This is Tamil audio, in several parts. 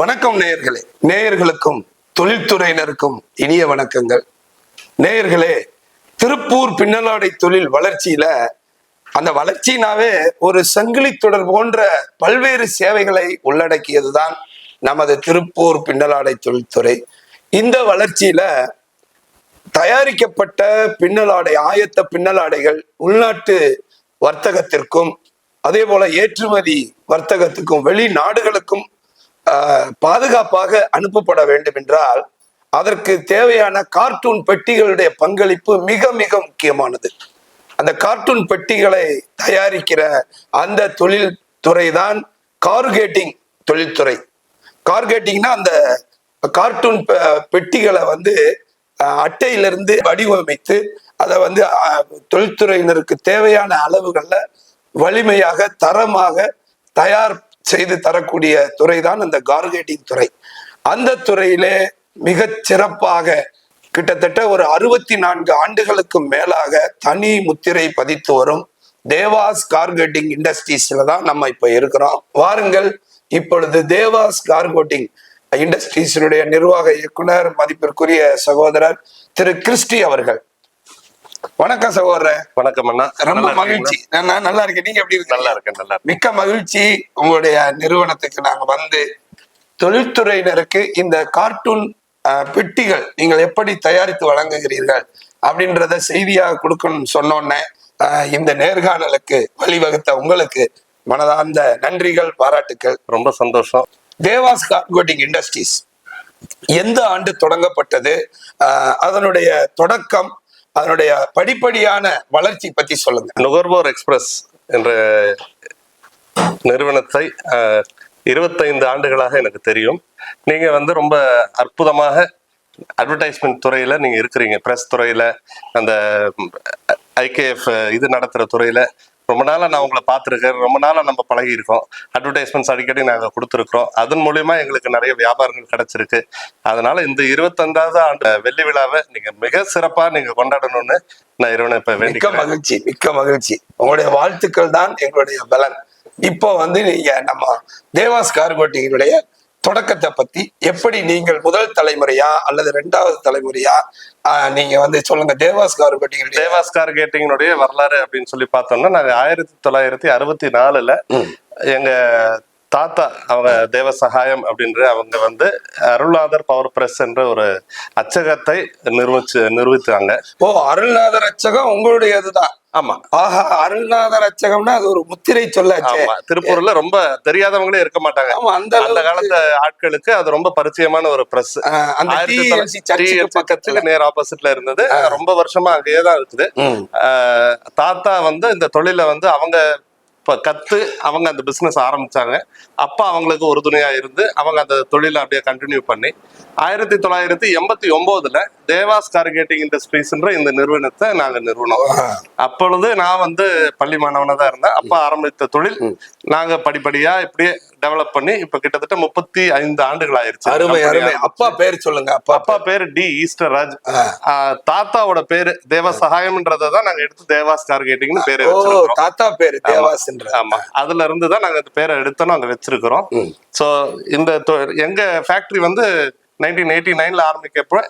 வணக்கம் நேயர்களே. நேயர்களுக்கும் தொழில்துறையினருக்கும் இனிய வணக்கங்கள். நேயர்களே, திருப்பூர் பின்னலாடை தொழில் வளர்ச்சியில அந்த வளர்ச்சினாவே ஒரு சங்கிலி தொடர் போன்ற பல்வேறு சேவைகளை உள்ளடக்கியதுதான் நமது திருப்பூர் பின்னலாடை தொழில்துறை. இந்த வளர்ச்சியில தயாரிக்கப்பட்ட பின்னலாடை, ஆயத்த பின்னலாடைகள் உள்நாட்டு வர்த்தகத்திற்கும் அதே போல ஏற்றுமதி வர்த்தகத்துக்கும் வெளிநாடுகளுக்கும் பாதுகாப்பாக அனுப்பப்பட வேண்டும் என்றால் அதற்கு தேவையான கார்ட்டூன் பெட்டிகளுடைய பங்களிப்பு மிக மிக முக்கியமானது. அந்த கார்ட்டூன் பெட்டிகளை தயாரிக்கிற அந்த தொழில்துறை தான் கார்கேட்டிங் தொழில்துறை. கார்கேட்டிங்னா அந்த கார்ட்டூன் பெட்டிகளை அட்டையிலிருந்து வடிவமைத்து அதை தொழில்துறையினருக்கு தேவையான அளவுகள்ல வலிமையாக தரமாக தயார் செய்து தரக்கூடிய துறை தான் அந்த கார்கேட்டிங் துறை. அந்த துறையிலே மிக சிறப்பாக கிட்டத்தட்ட ஒரு 64 ஆண்டுகளுக்கு மேலாக தனி முத்திரை பதித்து வரும் தேவாஸ் கார்கேட்டிங் இண்டஸ்ட்ரீஸ்ல தான் நம்ம இப்ப இருக்கிறோம். வாருங்கள், இப்பொழுது தேவாஸ் கார்கேட்டிங் இண்டஸ்ட்ரீஸினுடைய நிர்வாக இயக்குனர் மதிப்பிற்குரிய சகோதரர் திரு கிறிஸ்டி அவர்கள். வணக்கம் சகோதரர். வணக்கம் அண்ணா. ரொம்ப மகிழ்ச்சி. நான் நல்லா இருக்கேன். நீங்க எப்படி இருக்கு? நல்லா இருக்கேன். நல்லா மிக்க மகிழ்ச்சி. உங்களுடைய நிறுவனத்துக்கு நாங்க தொழில்துறையினருக்கு இந்த கார்ட்டூன் பெட்டிகள் நீங்கள் எப்படி தயாரித்து வழங்குகிறீர்கள் அப்படின்றத செய்தியாக கொடுக்கணும்னு சொன்னோன்னே இந்த நேர்காணலுக்கு வழிவகுத்த உங்களுக்கு மனதார்ந்த நன்றிகள், பாராட்டுக்கள். ரொம்ப சந்தோஷம். தேவாஸ் கார்கேட்டிங் இண்டஸ்ட்ரீஸ் எந்த ஆண்டு தொடங்கப்பட்டது, அதனுடைய தொடக்கம், அதனுடைய படிப்படியான வளர்ச்சி பத்தி சொல்லுங்க. நுகர்வோர் எக்ஸ்பிரஸ் என்ற நிறுவனத்தை 25 ஆண்டுகளாக எனக்கு தெரியும். நீங்க ரொம்ப அற்புதமாக அட்வர்டைஸ்மெண்ட் துறையில நீங்க இருக்கிறீங்க. பிரஸ் துறையில, அந்த ஐகேஎஃப் இது நடத்துற துறையில ரொம்ப நாளா நான் உங்களை பார்த்துருக்கேன். ரொம்ப நாளா நம்ம பழகி இருக்கோம். அட்வர்டைஸ்மெண்ட்ஸ் அடிக்கடி நாங்கள் கொடுத்துருக்குறோம். அதன் மூலியமா எங்களுக்கு நிறைய வியாபாரங்கள் கிடைச்சிருக்கு. அதனால இந்த 25வது ஆண்டு வெள்ளி விழாவை நீங்க மிக சிறப்பா நீங்க கொண்டாடணும்னு நான் இறைவனை இப்ப மிக்க மகிழ்ச்சி. மிக்க மகிழ்ச்சி. உங்களுடைய வாழ்த்துக்கள் தான் எங்களுடைய பலன். இப்போ நீங்க நம்ம தேவாஸ் கார்கேட்டிங்குடைய தொடக்கத்தை பத்தி, எப்படி நீங்கள் முதல் தலைமுறையா அல்லது 2வது தலைமுறையா, நீங்க சொல்லுங்க. தேவாஸ் கார்கேட்டிங்கினுடைய வரலாறு அப்படின்னு சொல்லி பார்த்தோம்னா, நாங்க 1964 எங்க தாத்தா அவங்க தேவசகாயம் அப்படின்ற அவங்க அருள்நாதர் பவர் பிரஸ் என்ற ஒரு அச்சகத்தை நிறுவித்தாங்க. ஓ, அருள்நாதர் அச்சகம் உங்களுடையதுதான்? ஆமா. ஆஹா, அருள்நாதர் அச்சகம்னா அது ஒரு முத்திரை சொல்லாச்சு. திருப்பூர்ல ரொம்ப தெரியாதவங்களே இருக்க மாட்டாங்க. அந்த காலத்து ஆட்களுக்கு அது ரொம்ப பரிச்சயமான ஒரு பிரஸ். பக்கத்துல நேர் ஆப்போசிட்ல இருந்தது. ரொம்ப வருஷமா அங்கேயேதான் இருக்குது. தாத்தா இந்த தொழில அவங்க கத்து அவங்க அந்த பிசினஸ் ஆரம்பிச்சாங்க. அப்ப அவங்களுக்கு ஒரு துணையா இருந்து அவங்க அந்த தொழிலை அப்படியே கண்டினியூ பண்ணி 1989 தேவாஸ் கார்கேட்டிங் இண்டஸ்ட்ரீஸ்ன்ற இந்த நிறுவனத்தை நாங்க நிறுவனம். அப்பொழுது நான் பள்ளி மாணவனா தான் இருந்தேன். அப்ப ஆரம்பித்த தொழில் நாங்க படிப்படியா இப்படியே டெவலப் பண்ணி இப்ப கிட்டத்தட்ட 35 ஆண்டுகள் ஆயிருச்சு. அருமை அருமை. அப்பா பேர் சொல்லுங்க. அப்பா பேரு டி ஈஸ்டர் ராஜ். தாத்தாவோட பேரு தேவசகாயம்ன்றதான் நாங்க எடுத்து தேவாஸ் கார்கேட்டிங்னு பேரு வச்சிருக்கோம். தாத்தா பேரு தேவாஸ். ஆமா, அதுல இருந்துதான் நாங்க இந்த பேரை எடுத்தோம், அங்க வச்சிருக்கிறோம். சோ இந்த எங்க ஃபேக்டரி 1989 ஆரம்பிக்கப்ப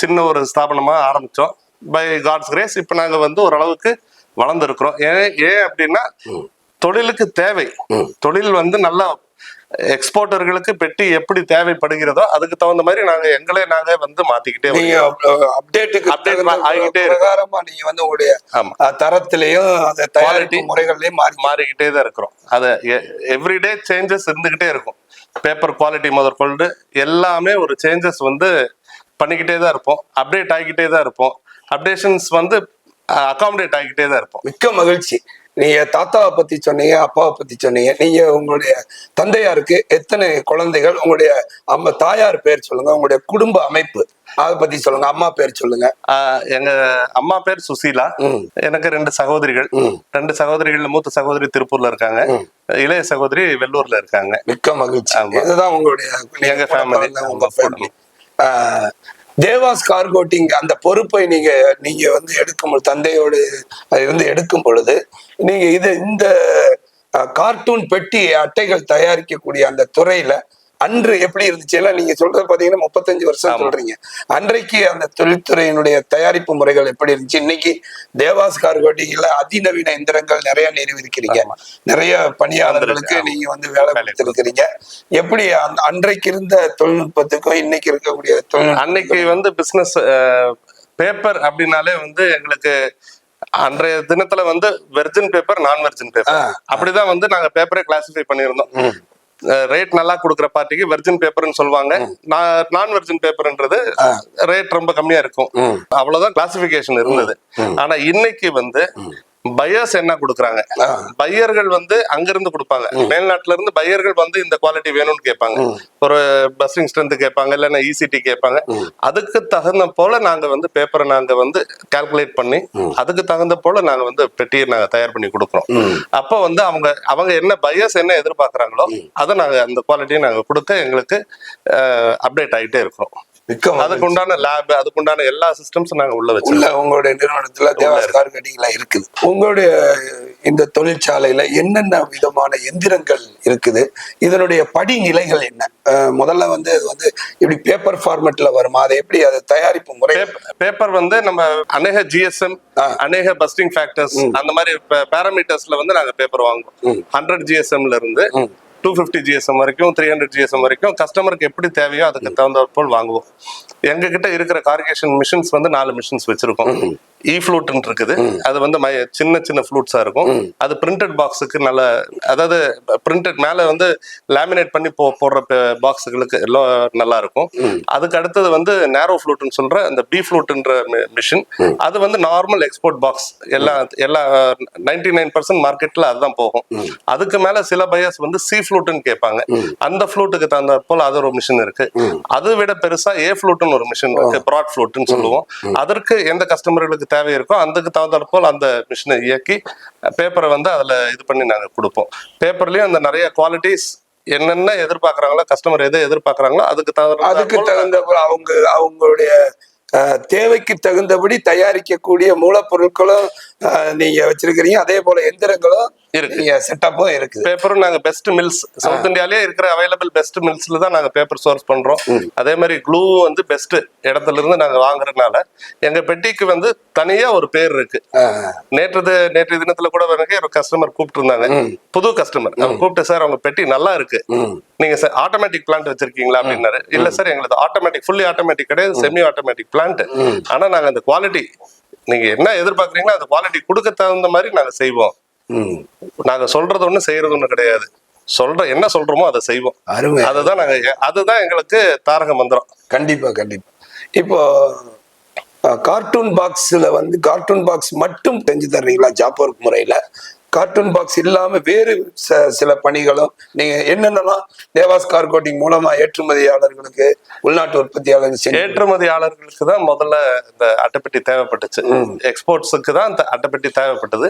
சின்ன ஒரு ஸ்தாபனமா ஆரம்பிச்சோம். பை காட்ஸ் கிரேஸ் இப்ப நாங்க ஓரளவுக்கு வளர்ந்துருக்கிறோம். ஏன் அப்படின்னா தொழிலுக்கு தேவை. தொழில் நல்லா எக்ஸ்போர்ட்டர்களுக்கு பெட்டி எப்படி தேவைப்படுகிறதோ அதுக்கு தகுந்த மாதிரி நாங்க மாத்திக்கிட்டே உங்களுடைய தரத்திலையும் குவாலிட்டி முறைகள்லயும் மாறிக்கிட்டே தான் இருக்கிறோம். அது எவ்ரிடே சேஞ்சஸ் இருந்துகிட்டே இருக்கும். பேப்பர் குவாலிட்டி முதற்கொண்டு எல்லாமே ஒரு சேஞ்சஸ் பண்ணிக்கிட்டே தான் இருப்போம். அப்டேட் ஆகிக்கிட்டே தான் இருப்போம். அப்டேஷன்ஸ் அகாமடேட் ஆகிக்கிட்டே தான் இருப்போம். மிக்க மகிழ்ச்சி. நீங்க தாத்தாவை பத்தி சொன்னீங்க, அப்பாவை பத்தி சொன்னீங்க. நீங்க உங்களுடைய தந்தையாருக்கு எத்தனை குழந்தைகள்? உங்களுடைய தாயார் பேர் சொல்லுங்க. உங்களுடைய குடும்ப அமைப்பு அதை பத்தி சொல்லுங்க. அம்மா பேர் சொல்லுங்க. எங்க அம்மா பேர் சுசீலா. எனக்கு 2 சகோதரிகள். 2 சகோதரிகள். மூத்த சகோதரி திருப்பூர்ல இருக்காங்க, இளைய சகோதரி வெள்ளூர்ல இருக்காங்க. மிக்க மகிழ்ச்சி. இதுதான் உங்களுடைய எங்க ஃபேமிலி. உங்க ஃபேமிலி. தேவாஸ் கார்கேட்டிங் அந்த பொறுப்பை நீங்க எடுக்கும் தந்தையோடு இருந்து எடுக்கும் பொழுது நீங்க இந்த கார்ட்டூன் பெட்டி அட்டைகள் தயாரிக்கக்கூடிய அந்த துறையில அன்று எப்படி இருந்துச்சு? ஏன்னா நீங்க சொல்றது பாத்தீங்கன்னா 35 வருஷம் சொல்றீங்க. அன்றைக்கு அந்த தொழில்துறையினுடைய தயாரிப்பு முறைகள் எப்படி இருந்துச்சு? இன்னைக்கு தேவாஸ் கார்கோட்டிங்ல அதிநவீன எந்திரங்கள் நிறைய நிறுவிருக்கிறீங்க, நிறைய பணியாளர்களுக்கு நீங்க வந்து வேலை கொடுத்திருக்கிறீங்க. எப்படி அன்றைக்கு இருந்த தொழில்நுட்பத்துக்கும் இன்னைக்கு இருக்கக்கூடிய தொழில்நுட்பம்? அன்னைக்கு வந்து பிசினஸ் பேப்பர் அப்படின்னாலே வந்து எங்களுக்கு அன்றைய தினத்துல வந்து வெர்ஜின் பேப்பர், நான் வெர்ஜின் பேப்பர் அப்படிதான் வந்து நாங்க பேப்பரை கிளாசிஃபை பண்ணியிருந்தோம். ரேட் நல்லா கொடுக்குற பார்ட்டிக்கு வெர்ஜின் பேப்பர்னு சொல்லுவாங்க, நான் வெர்ஜின் பேப்பர்ன்றது ரேட் ரொம்ப கம்மியா இருக்கும். அவ்வளவுதான் கிளாசிபிகேஷன் இருந்தது. ஆனா இன்னைக்கு வந்து பையர்ஸ் என்ன கொடுக்குறாங்க, பையர்கள் வந்து அங்கிருந்து கொடுப்பாங்க, மேல்நாட்டுல இருந்து பையர்கள் வந்து இந்த குவாலிட்டி வேணும்னு கேட்பாங்க, ஒரு பஸ்ஸிங் ஸ்ட்ரென்த் கேட்பாங்க, இல்லைன்னா இசிடி கேட்பாங்க. அதுக்கு தகுந்த போல நாங்க வந்து பேப்பரை நாங்க வந்து கால்குலேட் பண்ணி அதுக்கு தகுந்த போல நாங்க வந்து பெட்டியை நாங்க தயார் பண்ணி கொடுக்குறோம். அப்போ வந்து அவங்க என்ன பையர்ஸ் என்ன எதிர்பார்க்கறாங்களோ அதை நாங்க அந்த குவாலிட்டியை நாங்க கொடுக்க எங்களுக்கு அப்டேட் ஆகிட்டே இருக்கிறோம். அதுக்கு உண்டான லேப், அதுக்கு உண்டான எல்லா சிஸ்டம்ஸும் நாங்க உள்ள வச்சு உங்களுடைய நிறுவனத்துல தேவாஸ் கார்கோட்டிங்ல இருக்குது. உங்களுடைய இந்த தொழிற்சாலையில என்னென்ன விதமான எந்திரங்கள் இருக்குது? இதனுடைய படிநிலைகள் என்ன? முதல்ல வந்து அது வந்து இப்படி பேப்பர் ஃபார்மேட்ல வருமா? அது எப்படி அது தயாரிப்பு முறை? பேப்பர் வந்து நம்ம அநேக ஜிஎஸ்எம், அநேக பஸ்டிங் ஃபேக்டர்ஸ், அந்த மாதிரி பேராமீட்டர்ஸ்ல வந்து நாங்க பேப்பர் வாங்குவோம். 100 ஜிஎஸ்எம்ல இருந்து 250 GSM வரைக்கும், 300 GSM வரைக்கும் கஸ்டமருக்கு எப்படி தேவையோ அதுக்கு தகுந்த போல் வாங்குவோம். எங்க கிட்ட இருக்கிற கார்கேஷன் மிஷின்ஸ் வந்து 4 மிஷின்ஸ் வச்சிருக்கோம். ஃப்ளூட்னு இருக்குது, அது வந்து சின்ன சின்ன ஃப்ளூட்ஸா இருக்கும். அது பிரிண்டட் பாக்ஸுக்கு நல்ல, அதாவது பிரிண்டட் மேல வந்து லேமினேட் பண்ணி போடுற பாக்ஸுகளுக்கு நல்லா இருக்கும். அதுக்கு அடுத்தது வந்து நேரோ ஃப்ளூட்னு சொல்ற அந்த பி ஃப்ளூட்ன்ற மிஷின், அது வந்து நார்மல் எக்ஸ்போர்ட் பாக்ஸ், எல்லா 99% மார்க்கெட்ல அதுதான் போகும். அதுக்கு மேல சில பையர்ஸ் வந்து சி ஃப்ளூட்னு கேட்பாங்க, அந்த ஃப்ளூட்டுக்கு தகுந்த போல அது ஒரு மிஷின் இருக்கு. அதை விட பெருசா ஏ ஃப்ளூட்னு ஒரு மிஷின் இருக்கு, ப்ராட் ஃப்ளூட்னு சொல்லுவோம். அதற்கு எந்த கஸ்டமர்களுக்கு தேவை இருக்கோ அதுக்கு தகுந்த போல் அந்த மிஷினை இயக்கி பேப்பரை வந்து அதுல இது பண்ணி நாங்க கொடுப்போம். பேப்பர்லயும் அந்த நிறைய குவாலிட்டிஸ் என்னென்ன எதிர்பார்க்கறாங்களோ, கஸ்டமர் எதை எதிர்பார்க்கறாங்களோ அதுக்கு தகுந்த அவங்களுடைய தேவைக்கு தகுந்தபடி தயாரிக்கக்கூடிய மூலப்பொருட்களும் நீங்க வச்சிருக்கிறீங்க, அதே போல எந்திரங்களும் இருக்கு, செட்டப்பும் இருக்கு. பேப்பரும் நாங்க பெஸ்ட் மில்ஸ், சவுத் இந்தியாலே இருக்கிற அவைலபிள் பெஸ்ட் மில்ஸ்ல தான் நாங்க பேப்பர் சோர்ஸ் பண்றோம். அதே மாதிரி க்ளூ வந்து பெஸ்ட் இடத்துல இருந்து நாங்க வாங்குறதுனால எங்க பெட்டிக்கு வந்து தனியா ஒரு பேர் இருக்கு. நேற்று தினத்துல கூட ஒரு கஸ்டமர் கூப்பிட்டு இருந்தாங்க, புது கஸ்டமர். அவங்க கூப்பிட்டு, சார் அவங்க பெட்டி நல்லா இருக்கு, நீங்க சார் ஆட்டோமேட்டிக் பிளான்ட் வச்சிருக்கீங்களா அப்படின்னாரு. இல்ல சார், எங்களுக்கு ஆட்டோமேட்டிக், ஃபுல்லி ஆட்டோமேட்டிக் கிடையாது, செமி ஆட்டோமேட்டிக் பிளான்ட். ஆனா நாங்க அந்த குவாலிட்டி நீங்க என்ன எதிர்பார்க்கறீங்களோ அந்த குவாலிட்டி கொடுக்க தகுந்த மாதிரி நாங்க செய்வோம். நாங்க சொல்றது ஒண்ணு செய்யறது ஒண்ணு கிடையாது, என்ன சொல்றோமோ அதை செய்வோம். அதுதான் அதுதான் எங்களுக்கு தாரக மந்திரம். கண்டிப்பா கண்டிப்பா. இப்போ கார்ட்டூன் பாக்ஸ்ல வந்து கார்ட்டூன் பாக்ஸ் மட்டும் செஞ்சு தர்றீங்களா ஜாப் ஒர்க் முறையில? கார்ட்டூன் பாக்ஸ் இல்லாம வேறு சில பணிகளும் நீங்க என்னென்னலாம் தேவாஸ் கார்கோட்டிங் மூலமா ஏற்றுமதியாளர்களுக்கு, உள்நாட்டு உற்பத்தியாளர்களுக்கு? ஏற்றுமதியாளர்களுக்கு தான் முதல்ல இந்த அட்டைப்பெட்டி தேவைப்பட்டுச்சு, எக்ஸ்போர்ட்ஸுக்கு தான் இந்த அட்டைப்பெட்டி தேவைப்பட்டது.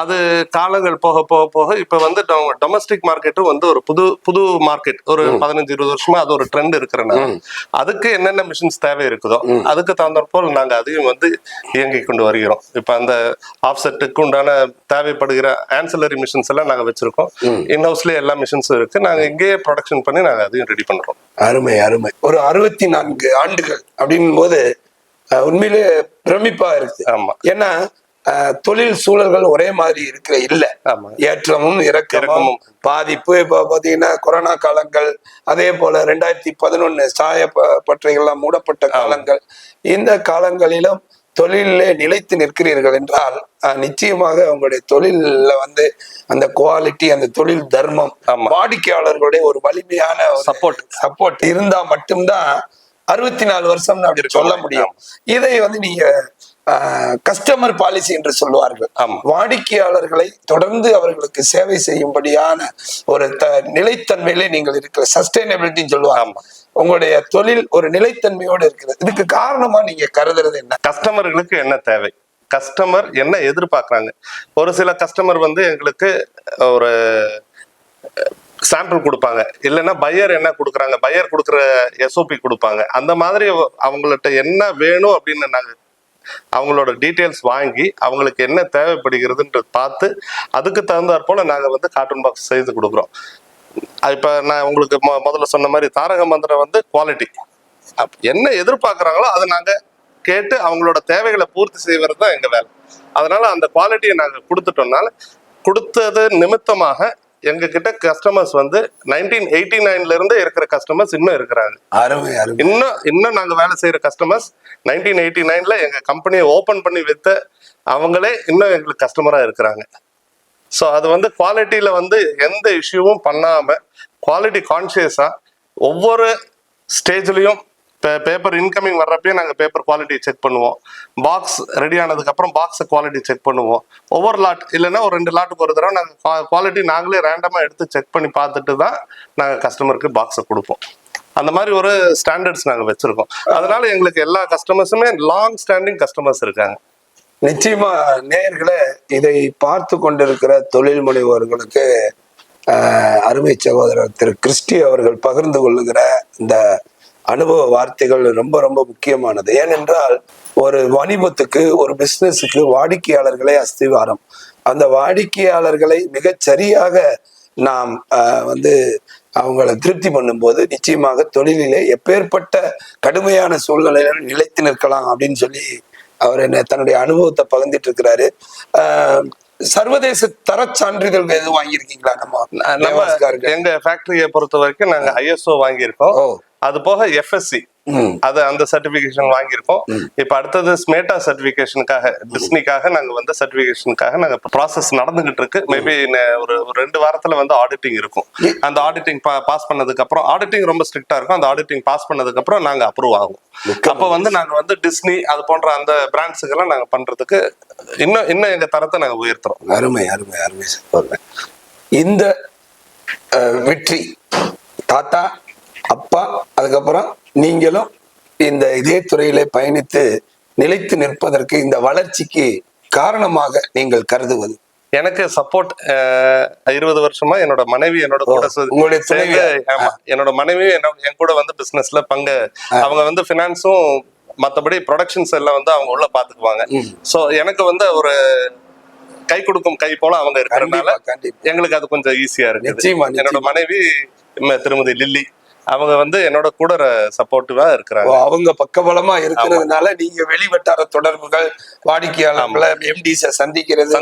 அது காலங்கள் போக போக போக இப்ப வந்து டொமஸ்டிக் மார்க்கெட்டும் வந்து ஒரு புது மார்க்கெட், ஒரு 15-20 வருஷமா அது ஒரு ட்ரெண்ட் இருக்கிறனால அதுக்கு என்னென்ன மிஷின்ஸ் தேவை இருக்குதோ அதுக்கு தகுந்த போல் நாங்க அதையும் வந்து இயங்கி கொண்டு வருகிறோம். இப்ப அந்த ஆஃப்செட்டுக்கு உண்டான தேவைப்படுகிற ஆன்சிலரி மிஷின்ஸ் எல்லாம் நாங்க வச்சிருக்கோம். இன்ஹவுஸ்லயே எல்லா மிஷின்ஸும் இருக்கு, நாங்க இங்கேயே ப்ரொடக்ஷன் பண்ணி நாங்க அதையும் ரெடி பண்றோம். அருமை அருமை. ஒரு 64 ஆண்டுகள் அப்படின் போது உண்மையிலே பிரமிப்பா இருக்கு. ஆமா, ஏன்னா தொழில் சூழல்கள் ஒரே மாதிரி இருக்கிற இல்ல, ஏற்றமும் இறக்கமும் பாதிப்பு. இப்ப பாத்தீங்கன்னா கொரோனா காலங்கள், அதே போல 2011 சாய பற்றைகள்லாம் மூடப்பட்ட காலங்கள். இந்த காலங்களிலும் தொழிலே நிலைத்து நிற்கிறீர்கள் என்றால் நிச்சயமாக உங்களுடைய தொழில வந்து அந்த குவாலிட்டி, அந்த தொழில் தர்மம், வாடிக்கையாளர்களுடைய ஒரு வலிமையான சப்போர்ட் இருந்தா மட்டும்தான் 64 வருஷம் அப்படி சொல்ல முடியும். இதை வந்து நீங்க கஸ்டமர் பாலிசி என்று சொல்லுவார்கள். வாடிக்கையாளர்களை தொடர்ந்து அவர்களுக்கு சேவை செய்யும்படியான ஒரு நிலைத்தன்மையிலே நீங்கள் இருக்கிற சஸ்டைனபிலிட்டின்னு சொல்லுவாங்க. உங்களுடைய தொழில் ஒரு நிலைத்தன்மையோடு இருக்கிறது. இதுக்கு காரணமா நீங்க கருதுறது என்ன? கஸ்டமர்களுக்கு என்ன தேவை, கஸ்டமர் என்ன எதிர்பார்க்கறாங்க. ஒரு சில கஸ்டமர் வந்து எங்களுக்கு ஒரு சாம்பிள் கொடுப்பாங்க, இல்லைன்னா பையர் என்ன கொடுக்குறாங்க, பையர் கொடுக்குற SOP கொடுப்பாங்க. அந்த மாதிரி அவங்கள்ட்ட என்ன வேணும் அப்படின்னு நாங்க அவங்களோட டீட்டெயில்ஸ் வாங்கி அவங்களுக்கு என்ன தேவைப்படுகிறதுன்றது பார்த்து அதுக்கு தகுந்தாற் போல நாங்க வந்து கார்ட்டூன் பாக்ஸ் செய்து கொடுக்குறோம். இப்ப நான் உங்களுக்கு முதல்ல சொன்ன மாதிரி தாரக மந்திரம் வந்து குவாலிட்டி. என்ன எதிர்பார்க்கறாங்களோ அதை நாங்க கேட்டு அவங்களோட தேவைகளை பூர்த்தி செய்வது தான் எங்க வேலை. அதனால அந்த குவாலிட்டியை நாங்க கொடுத்துட்டோம்னால, கொடுத்தது நிமித்தமாக எங்க கிட்ட கஸ்டமர்ஸ் வந்து 1989 இருந்தே இருக்கிற கஸ்டமர்ஸ் இன்னும் இருக்கிறாங்க. அருமை அருமை. இன்னும் நாங்க வேலை செய்யற கஸ்டமர்ஸ் 1989 எங்க கம்பெனியை ஓபன் பண்ணி வித்த அவங்களே இன்னும் எங்களுக்கு கஸ்டமரா இருக்கிறாங்க. ஸோ அது வந்து குவாலிட்டியில வந்து எந்த இஷ்யூவும் பண்ணாம குவாலிட்டி கான்சியஸா ஒவ்வொரு ஸ்டேஜ்லயும் பேப்பர் இன்கமிங் வர்றப்பயே நாங்கள் பேப்பர் குவாலிட்டி செக் பண்ணுவோம். பாக்ஸ் ரெடி ஆனதுக்கு அப்புறம் பாக்ஸ் குவாலிட்டி செக் பண்ணுவோம். ஒவ்வொரு லாட் இல்லைன்னா ஒரு 2 லாட்டுக்கு ஒரு தடவை நாங்கள் குவாலிட்டி நாங்களே ரேண்டமா எடுத்து செக் பண்ணி பார்த்துட்டு தான் நாங்கள் கஸ்டமருக்கு பாக்ஸை கொடுப்போம். அந்த மாதிரி ஒரு ஸ்டாண்டர்ட்ஸ் நாங்கள் வச்சிருக்கோம். அதனால எங்களுக்கு எல்லா கஸ்டமர்ஸுமே லாங் ஸ்டாண்டிங் கஸ்டமர்ஸ் இருக்காங்க. நிச்சயமா நேயர்களே, இதை பார்த்து கொண்டிருக்கிற தொழில் முனைவோர்களுக்கு அருமை சகோதரர் திரு கிறிஸ்டி அவர்கள் பகிர்ந்து கொள்ளுகிற இந்த அனுபவ வார்த்தைகள் ரொம்ப ரொம்ப முக்கியமானது. ஏனென்றால் ஒரு வணிபத்துக்கு, ஒரு பிசினஸுக்கு வாடிக்கையாளர்களே அஸ்திவாரம். அந்த வாடிக்கையாளர்களை மிகச் சரியாக நாம் வந்து அவங்களை திருப்தி பண்ணும்போது நிச்சயமாக தொழிலிலே எப்பேற்பட்ட கடுமையான சூழ்நிலையில நிலைத்து நிற்கலாம் அப்படின்னு சொல்லி அவர் என்ன தன்னுடைய அனுபவத்தை பகிர்ந்துட்டு இருக்கிறாரு. சர்வதேச தர சான்றிதழ் எதுவும் வாங்கியிருக்கீங்களா? நம்ம எங்க ஃபேக்டரியை பொறுத்த வரைக்கும் நாங்க ISO வாங்கியிருக்கோம். அது போக FSC அது அந்த சர்டிபிகேஷன் வாங்கியிருக்கோம். இப்ப அடுத்தது ஸ்மேட்டா சர்டிபிகேஷனுக்காக டிஸ்னிக்காக நாங்க வந்து சர்டிபிகேஷனுக்காக நாங்க ப்ராசஸ் நடந்துகிட்டு இருக்கு. மேபி ஒரு 2 வாரத்துல வந்து ஆடிட்டிங் இருக்கும். அந்த ஆடிட்டிங் பாஸ் பண்ணதுக்கு அப்புறம், ஆடிட்டிங் ரொம்ப ஸ்ட்ரிக்டா இருக்கும், அந்த ஆடிட்டிங் பாஸ் பண்ணதுக்கு அப்புறம் நாங்க அப்ரூவ் ஆகும். அப்ப வந்து நாங்க வந்து டிஸ்னி அது போன்ற அந்த பிராண்ட்ஸுக்கு எல்லாம் நாங்க பண்றதுக்கு இன்னும் எங்க தரத்தை நாங்க உயர்த்துறோம். அருமை அருமை அருமை சொல்றேன். இந்த வெற்றி தாத்தா, அப்பா, அதுக்கப்புறம் நீங்களும் இந்த இதே துறையில பயணித்து நிலைத்து நிற்பதற்கு, இந்த வளர்ச்சிக்கு காரணமாக நீங்கள் கருதுவது? எனக்கு சப்போர்ட் 20 வருஷமா என்னோட மனைவி என்னோட கூட என்னோட மனைவி என் கூட வந்து பிசினஸ்ல பங்கு, அவங்க வந்து பினான்ஸும் மற்றபடி ப்ரொடக்ஷன்ஸ் எல்லாம் வந்து அவங்க உள்ள பாத்துக்குவாங்க. சோ எனக்கு வந்து ஒரு கை கொடுக்கும் கை போல அவங்க இருக்கிறதுனால எங்களுக்கு அது கொஞ்சம் ஈஸியா இருக்கு. என்னோட மனைவி திருமதி லில்லி அவங்க வந்து என்னோட கூட சப்போர்ட்டிவா இருக்கிறாங்க. அவங்க பக்கபலமா இருக்கிறதுனால நீங்க வெளிவட்டார தொடர்புகள், வாடிக்கையாளர்களை MDs சந்திக்கிறது,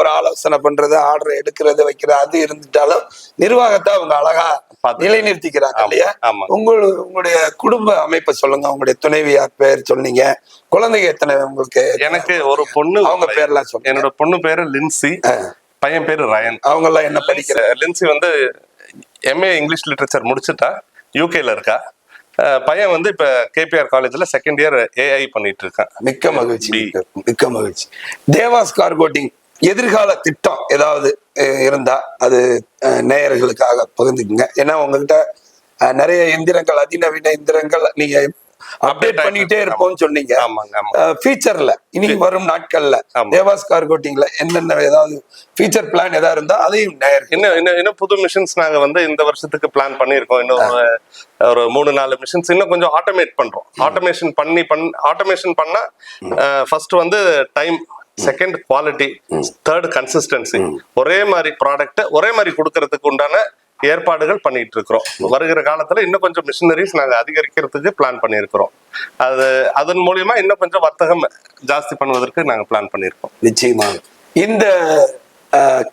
ஒரு ஆலோசனை பண்றது, ஆர்டர் எடுக்கிறது, வைக்கிறது, அது இருந்துட்டாலும் நிர்வாகத்தை அவங்க அழகா நிலைநிறுத்திக்கிறாங்க இல்லையா? உங்களுடைய குடும்ப அமைப்பை சொல்லுங்க. உங்களுடைய துணைவியார் பேர் சொன்னீங்க, குழந்தைங்க எத்தனை உங்களுக்கு? எனக்கு ஒரு பொண்ணு, அவங்க பேர்லாம் சொல்லுங்க. என்னோட பொண்ணு பேரு லின்சி, பையன் பேரு ரயன். அவங்க எல்லாம் என்ன படிக்கிற? லின்சி வந்து MA இங்கிலீஷ் லிட்ரேச்சர் முடிச்சுட்டா, UK-ல இருக்கா. பையன் வந்து இப்ப KPR காலேஜ்ல 2nd இயர் AI பண்ணிட்டு இருக்கான். மிக்க மகிழ்ச்சி, மிக்க மகிழ்ச்சி. தேவாஸ் கார்கோட்டிங் எதிர்கால திட்டம் ஏதாவது இருந்தா அது நேயர்களுக்காக பகிர்ந்துக்குங்க. ஏன்னா உங்ககிட்ட நிறைய எந்திரங்கள், அதிநவீன எந்திரங்கள் நீங்க அப்டேட் பண்ணிட்டே இருப்போம்னு சொன்னீங்க. ஃபியூச்சர்ல இனி வரும் நாட்கள்ல தேவாஸ் கார்கோட்டிங்ல என்னென்ன ஏதாவது ஃபியூச்சர் பிளான் ஏதாவது இருந்தா அதையும் இன்னும் புது மிஷின்ஸ் நாங்க வந்து இந்த வருஷத்துக்கு பிளான் பண்ணிருக்கோம். இன்னும் ஒரு 3-4 மிஷின்ஸ் இன்னும் கொஞ்சம் ஆட்டோமேட் பண்றோம். ஆட்டோமேஷன் பண்ணா ஃபர்ஸ்ட் வந்து time, second quality, third consistency, ஒரே மாதிரி ப்ராடக்ட் ஒரே மாதிரி கொடுக்கறதுக்கு உண்டான ஏற்பாடுகள் பண்ணிட்டு இருக்கிறோம். வருகிற காலத்துல இன்னும் கொஞ்சம் மிஷினரிஸ் நாங்க அதிகரிக்கிறதுக்கு பிளான் பண்ணியிருக்கிறோம். அதன் மூலியமா இன்னும் கொஞ்சம் வர்த்தகம் ஜாஸ்தி பண்ணுவதற்கு நாங்க பிளான் பண்ணியிருக்கோம். நிச்சயமாக இந்த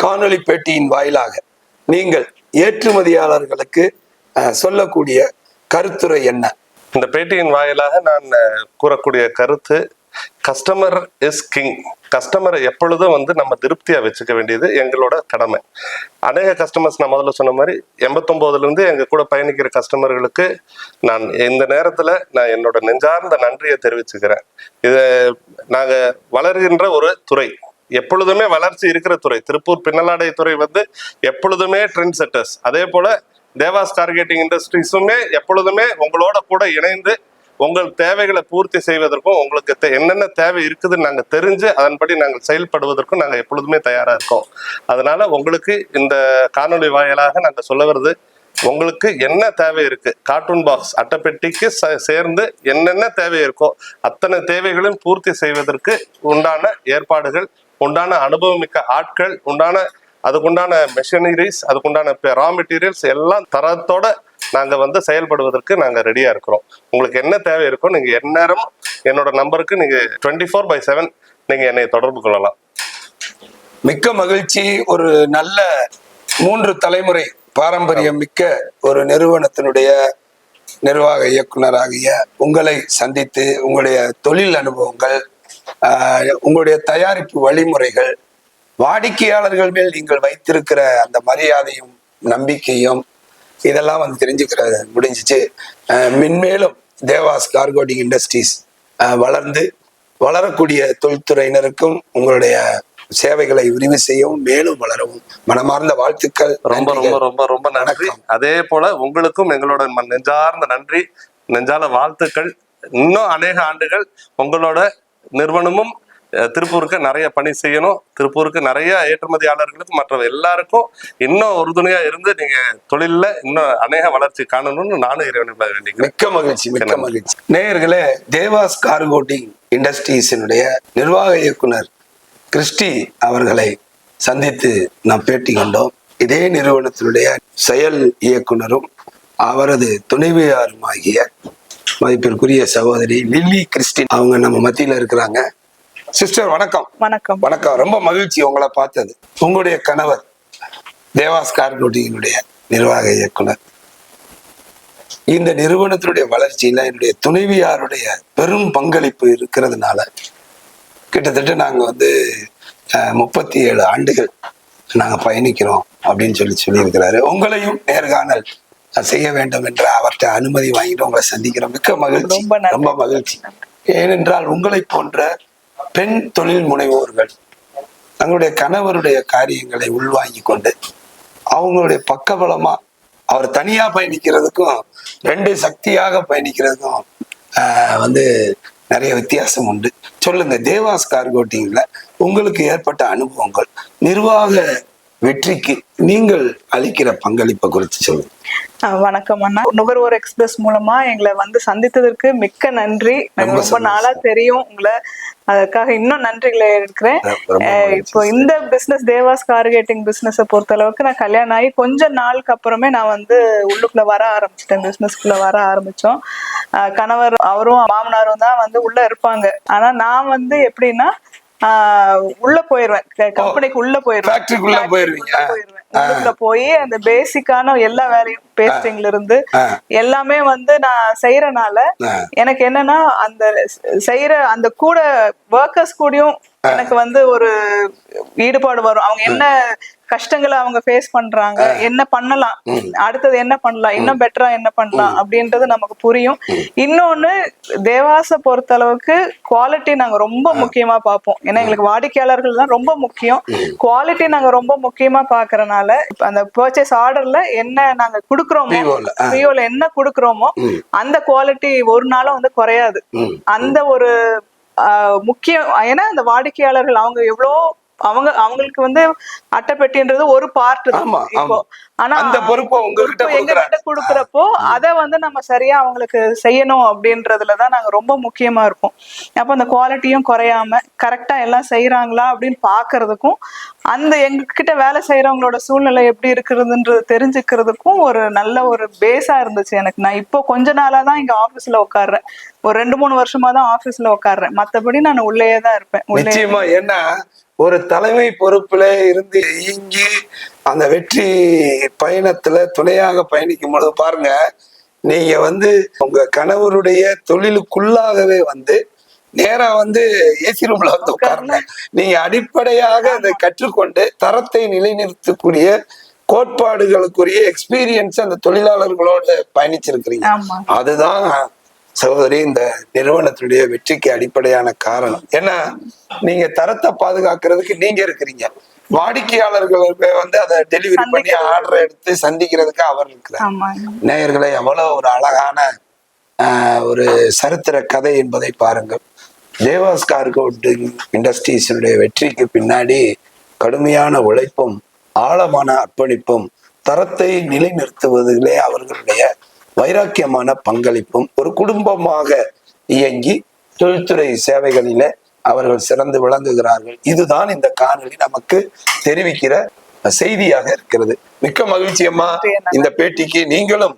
காணொளி பேட்டியின் வாயிலாக நீங்கள் ஏற்றுமதியாளர்களுக்கு சொல்லக்கூடிய கருத்துரை என்ன? இந்த பேட்டியின் வாயிலாக நான் கூறக்கூடிய கருத்து, கஸ்டமர் இஸ் கிங். கஸ்டமரை எப்பொழுதும் வந்து நம்ம திருப்தியா வச்சுக்க வேண்டியது எங்களோட கடமை. அநேக கஸ்டமர்ஸ், நான் முதல்ல சொன்ன மாதிரி 89ல இருந்து எங்க கூட பயணிக்கிற கஸ்டமர்களுக்கு நான் இந்த நேரத்துல நான் என்னோட நெஞ்சார்ந்த நன்றியை தெரிவிச்சுக்கிறேன். இது நாங்க வளர்கின்ற ஒரு துறை, எப்பொழுதுமே வளர்ச்சி இருக்கிற துறை. திருப்பூர் பின்னலாடை துறை வந்து எப்பொழுதுமே ட்ரெண்ட் செட்டர்ஸ். அதே போல தேவாஸ் கார்கேட்டிங் இண்டஸ்ட்ரீஸுமே எப்பொழுதுமே உங்களோட கூட இணைந்து உங்கள் தேவைகளை பூர்த்தி செய்வதற்கும், உங்களுக்கு என்னென்ன தேவை இருக்குதுன்னு நாங்க தெரிஞ்சு அதன்படி நாங்கள் செயல்படுவதற்கும் நாங்க எப்பொழுதுமே தயாரா இருக்கோம். அதனால உங்களுக்கு இந்த காணொலி வாயிலாக நாங்க சொல்ல வருது, உங்களுக்கு என்ன தேவை இருக்கு, கார்ட்டூன் பாக்ஸ் அட்டைப்பெட்டிக்கு சேர்ந்து என்னென்ன தேவை இருக்கோ அத்தனை தேவைகளையும் பூர்த்தி செய்வதற்கு உண்டான ஏற்பாடுகள், உண்டான அனுபவமிக்க ஆட்கள், உண்டான அதுக்குண்டான மெஷினரிஸ், அதுக்குண்டான ரா மெட்டீரியல்ஸ் எல்லாம் தரத்தோட நாங்க வந்து செயல்படுவதற்கு நாங்க ரெடியா இருக்கிறோம். உங்களுக்கு என்ன தேவை இருக்கோ நீங்க எந்நேரம் என்னோட நம்பருக்கு நீங்க 24/7 நீங்க என்னை தொடர்பு கொள்ளலாம். மிக்க மகிழ்ச்சி. ஒரு நல்ல 3 தலைமுறை பாரம்பரியம் மிக்க ஒரு நிறுவனத்தினுடைய நிர்வாக இயக்குனராகிய உங்களை சந்தித்து உங்களுடைய தொழில் அனுபவங்கள், உங்களுடைய தயாரிப்பு வழிமுறைகள், வாடிக்கையாளர்கள் மேல் நீங்கள் வைத்திருக்கிற அந்த மரியாதையும் நம்பிக்கையும் இதெல்லாம் வந்து தெரிஞ்சுக்கிற முடிஞ்சிச்சு. மென்மேலும் தேவாஸ் கார்கோட்டிங் இண்டஸ்ட்ரீஸ் வளர்ந்து வளரக்கூடிய தொழில்துறையினருக்கும் உங்களுடைய சேவைகளை விரிவு செய்யவும் மேலும் வளரவும் மனமார்ந்த வாழ்த்துக்கள். ரொம்ப ரொம்ப ரொம்ப ரொம்ப நன்றி. அதே போல உங்களுக்கும் எங்களோட நெஞ்சார்ந்த நன்றி, நெஞ்சால வாழ்த்துக்கள். இன்னும் அநேக ஆண்டுகள் உங்களோட நிறுவனமும் திருப்பூருக்கு நிறைய பணி செய்யணும். திருப்பூருக்கு நிறைய ஏற்றுமதியாளர்களுக்கு மற்ற எல்லாருக்கும் இன்னும் உறுதுணையா இருந்து நீங்க தொழில்ல இன்னும் அநேக வளர்ச்சி காணணும்னு நானும் இறைவனை வேண்டிக்கிறேன். மிக்க மகிழ்ச்சி, மிக்க மகிழ்ச்சி. நேயர்களே, தேவாஸ் கார்கோட்டிங் இண்டஸ்ட்ரீஸினுடைய நிர்வாக இயக்குனர் கிறிஸ்டி அவர்களை சந்தித்து நாம் பேட்டி கொண்டோம். இதே நிறுவனத்தினுடைய செயல் இயக்குனரும் அவரது துணைவியாருமாகிய மதிப்பிற்குரிய சகோதரி லில்லி கிறிஸ்டின் அவங்க நம்ம மத்தியில இருக்கிறாங்க. சிஸ்டர் வணக்கம். வணக்கம். வணக்கம். ரொம்ப மகிழ்ச்சி உங்களை பார்த்தது. உங்களுடைய கணவர் தேவாஸ் கார்கோட்டிங்கினுடைய நிர்வாக இயக்குனர். இந்த நிறுவனத்தினுடைய வளர்ச்சியில என்னுடைய துணைவியாருடைய பெரும் பங்களிப்பு இருக்கிறதுனால கிட்டத்தட்ட நாங்க வந்து 37 ஆண்டுகள் நாங்க பயணிக்கிறோம் அப்படின்னு சொல்லியிருக்கிறாரு. உங்களையும் நேர்காணல் செய்ய வேண்டும் என்ற அவர்கிட்ட அனுமதி வாங்கிட்டு உங்களை சந்திக்கிறோம். மிக்க மகிழ்ச்சி, ரொம்ப மகிழ்ச்சி. ஏனென்றால் உங்களை போன்ற பெண் தொழில் முனைவோர்கள் தங்களுடைய கணவருடைய காரியங்களை உள்வாங்கி கொண்டு அவங்களுடைய பக்கபலமா அவர் தனியா பயணிக்கிறதுக்கும் 2 சக்தியாக பயணிக்கிறதுக்கும் வந்து நிறைய வித்தியாசம் உண்டு. சொல்லுங்க, தேவாஸ் கார்கோட்டிங்ல உங்களுக்கு ஏற்பட்ட அனுபவங்கள், நிர்வாக வெற்றிக்கு நீங்கள் அளிக்கிற பங்களிப்பை குறித்து சொல்லுங்க. வணக்கம் அண்ணா. நுகர்வோர் எக்ஸ்பிரஸ் மூலமா எங்களை வந்து சந்தித்ததற்கு மிக்க நன்றி. ரொம்ப நாளா தெரியும் உங்களை, அதற்காக இன்னும் நன்றிகளை இருக்கிறேன். இப்போ இந்த பிசினஸ் தேவாஸ் கார்கேட்டிங் பிசினஸை பொறுத்த அளவுக்கு நான் கல்யாணம் ஆகி கொஞ்ச நாளுக்கு அப்புறமே நான் வந்து உள்ளுக்குள்ள வர ஆரம்பிச்சிட்டேன். பிசினஸ்க்குள்ள வர ஆரம்பிச்சோம். கணவர் அவரும் மாமனாரும் தான் வந்து உள்ள இருப்பாங்க. ஆனா நான் வந்து எப்படின்னா உள்ள போயிருவேன், கம்பெனிக்கு உள்ள போயிருவேன், உள்ளுக்குள்ள போய் அந்த பேசிக்கான எல்லா வேலையும் பேஸ்டிங்ல இருந்து எல்லாமே வந்து நான் செய்யறனால எனக்கு என்னன்னா அந்த செய்யற அந்த கூட ஒர்க்கர்ஸ் கூடயும் எனக்கு வந்து ஒரு ஈடுபாடு வரும். அவங்க என்ன கஷ்டங்களை அவங்க ஃபேஸ் பண்றாங்க, என்ன பண்ணலாம், அடுத்தது என்ன பண்ணலாம், இன்னும் பெட்டரா என்ன பண்ணலாம் அப்படின்றது நமக்கு புரியும். இன்னொன்னு, தேவாசை பொறுத்த அளவுக்கு குவாலிட்டி நாங்க ரொம்ப முக்கியமா பார்ப்போம். ஏன்னா எங்களுக்கு வாடிக்கையாளர்கள் தான் ரொம்ப முக்கியம். குவாலிட்டி நாங்க ரொம்ப முக்கியமா பாக்குறதுனால அந்த பர்ச்சேஸ் ஆர்டர்ல என்ன நாங்க குடுக்குறோமோ, பிஓல என்ன குடுக்குறோமோ அந்த குவாலிட்டி ஒரு நாளும் வந்து குறையாது. அந்த ஒரு முக்கியம். ஏன்னா அந்த வாடிக்கையாளர்கள் அவங்க எவ்வளோ அவங்களுக்கு வந்து அட்டைப்பெட்டின்றது ஒரு பார்ட் தான். இப்போ ஆனா அந்த பொறுப்பு எங்ககிட்ட கொடுக்குறப்போ அதை வந்து நம்ம சரியா அவங்களுக்கு செய்யணும் அப்படின்றதுலதான் நாங்க ரொம்ப முக்கியமா இருப்போம். அப்ப அந்த குவாலிட்டியும் குறையாம கரெக்டா எல்லாம் செய்யறாங்களா அப்படின்னு பாக்குறதுக்கும், அந்த எங்ககிட்ட வேலை செய்யறவங்களோட சூழ்நிலை எப்படி இருக்குதுன்றது தெரிஞ்சுக்கிறதுக்கும் ஒரு நல்ல ஒரு பேஸா இருந்துச்சு எனக்கு. நான் இப்போ கொஞ்ச நாளா தான் இங்க ஆபீஸ்ல உட்காடுறேன். ஒரு 2-3 வருஷமா தான் ஆபீஸ்ல உட்காடுறேன். மத்தபடி நான் உள்ளேயே தான் இருப்பேன். நிச்சயமா. ஏன்னா ஒரு தலைமை பொறுப்புல இருந்து இயங்கி அந்த வெற்றி பயணத்துல துணையாக பயணிக்கும் பொழுது பாருங்க, நீங்க வந்து உங்க கணவருடைய தொழிலுக்குள்ளாகவே வந்து நேரா வந்து ஏசி ரூம்ல வந்து உட்கார்ந்து நீங்க அடிப்படையாக அதை கற்றுக்கொண்டு தரத்தை நிலைநிறுத்தக்கூடிய கோட்பாடுகளுக்குரிய எக்ஸ்பீரியன்ஸ் அந்த தொழிலாளர்களோட பயணிச்சிருக்கிறீங்க. அதுதான் சகோதரி இந்த நிறுவனத்தினுடைய வெற்றிக்கு அடிப்படையான காரணம். ஏன்னா நீங்க தரத்தை பாதுகாக்கிறதுக்கு நீங்க இருக்கிறீங்க, வாடிக்கையாளர்களுக்கு வந்து அதை டெலிவரி பண்ணி ஆர்டர் எடுத்து சந்திக்கிறதுக்கு அவர் இருக்கிறார். நேயர்களை எவ்வளவு ஒரு அழகான ஒரு சரித்திர கதை என்பதை பாருங்கள். தேவாஸ் கார்கோட்டிங் இண்டஸ்ட்ரீஸினுடைய வெற்றிக்கு பின்னாடி கடுமையான உழைப்பும் ஆழமான அர்ப்பணிப்பும் தரத்தை நிலைநிறுத்துவதிலே அவர்களுடைய வைராக்கியமான பங்களிப்பும் ஒரு குடும்பமாக இயங்கி தொழில்துறை சேவைகளில அவர்கள் சிறந்து விளங்குகிறார்கள். இதுதான் இந்த காணொளி நமக்கு தெரிவிக்கிற செய்தியாக இருக்கிறது. மிக்க மகிழ்ச்சி அம்மா. நன்றி அண்ணா. இந்த பேட்டிக்கு நீங்களும்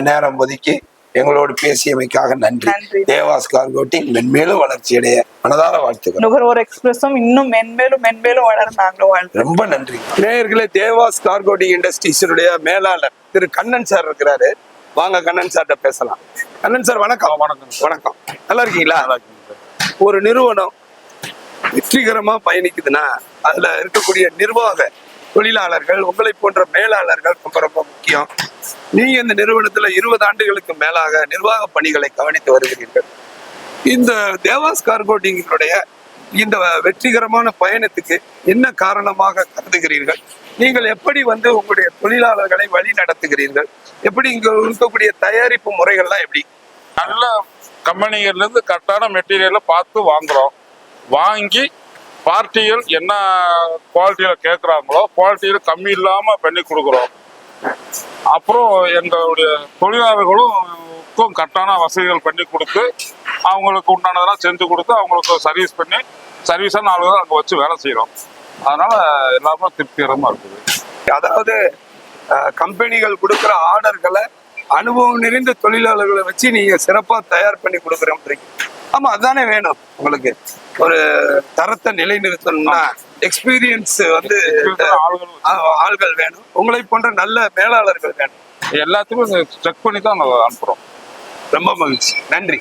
நேரம் ஒதுக்கி எங்களோடு பேசியமைக்காக நன்றி. நன்றி. தேவாஸ் கார்கோட்டிங் மென்மேலும் வளர்ச்சி அடைய மனதார வாழ்த்துக்கள். நுகர்வோர் எக்ஸ்பிரஸும் இன்னும் மென்மேலும் வளர நாங்களும் வாழ்த்துறோம். ரொம்ப நன்றி. நேயர்களே, தேவாஸ் கார்கோட்டிங் இண்டஸ்ட்ரீஸுடைய மேலாளர் திரு கண்ணன் சார் இருக்கிறாரு. வாங்க கண்ணன் சார்கிட்ட பேசலாம். கண்ணன் சார் வணக்கம். வணக்கம். வணக்கம். நல்லா இருக்கீங்களா? ஒரு நிறுவனம் வெற்றிகரமா பயணிக்குதுன்னா அதுல இருக்கக்கூடிய நிர்வாக தொழிலாளர்கள், உங்களை போன்ற மேலாளர்கள் ரொம்ப ரொம்ப முக்கியம். நீங்க இந்த நிறுவனத்துல 20 ஆண்டுகளுக்கு மேலாக நிர்வாக பணிகளை கவனித்து வருகிறீர்கள். இந்த தேவாஸ் கார்கோட்டிங்களுடைய இந்த வெற்றிகரமான பயணத்துக்கு என்ன காரணமாக கருதுகிறீர்கள்? நீங்கள் எப்படி உங்களுடைய தொழிலாளர்களை வழி நடத்துகிறீர்கள்? எப்படி இங்க இருக்கக்கூடிய தயாரிப்பு முறைகள்லாம் எப்படி? நல்ல கம்பெனிகள்ல இருந்து கரெக்டான மெட்டீரியலை பார்த்து வாங்குறோம். வாங்கி பார்ட்டிகள் என்ன குவாலிட்டியில கேட்குறாங்களோ குவாலிட்டியில கம்மி இல்லாம பண்ணி கொடுக்குறோம். அப்புறம் எங்களுடைய தொழிலாளர்களுக்கும் கரெக்டான வசதிகள் பண்ணி கொடுத்து அவங்களுக்கு உண்டானதெல்லாம் செஞ்சு கொடுத்து அவங்களுக்கு சர்வீஸ் பண்ணி சர்வீஸாக 4 பேர் அங்கே வச்சு வேலை செய்கிறோம். அதனால எல்லாமே திருப்திகரமாக இருக்குது. அதாவது கம்பெனிகள் கொடுக்குற ஆர்டர்களை அனுபவம் நிறைந்த தொழிலாளர்களை வச்சு நீங்க சிறப்பா தயார் பண்ணி கொடுக்குறோம். ஆமா, அதானே வேணும். உங்களுக்கு ஒரு தரத்தை நிலைநிறுத்தணும்னா எக்ஸ்பீரியன்ஸ் ஆள்கள் வேணும். உங்களை போன்ற நல்ல மேலாளர்கள் வேணும். எல்லாத்துக்கும் செக் பண்ணி தான் நாங்கள் அனுப்புகிறோம். ரொம்ப மகிழ்ச்சி. நன்றி.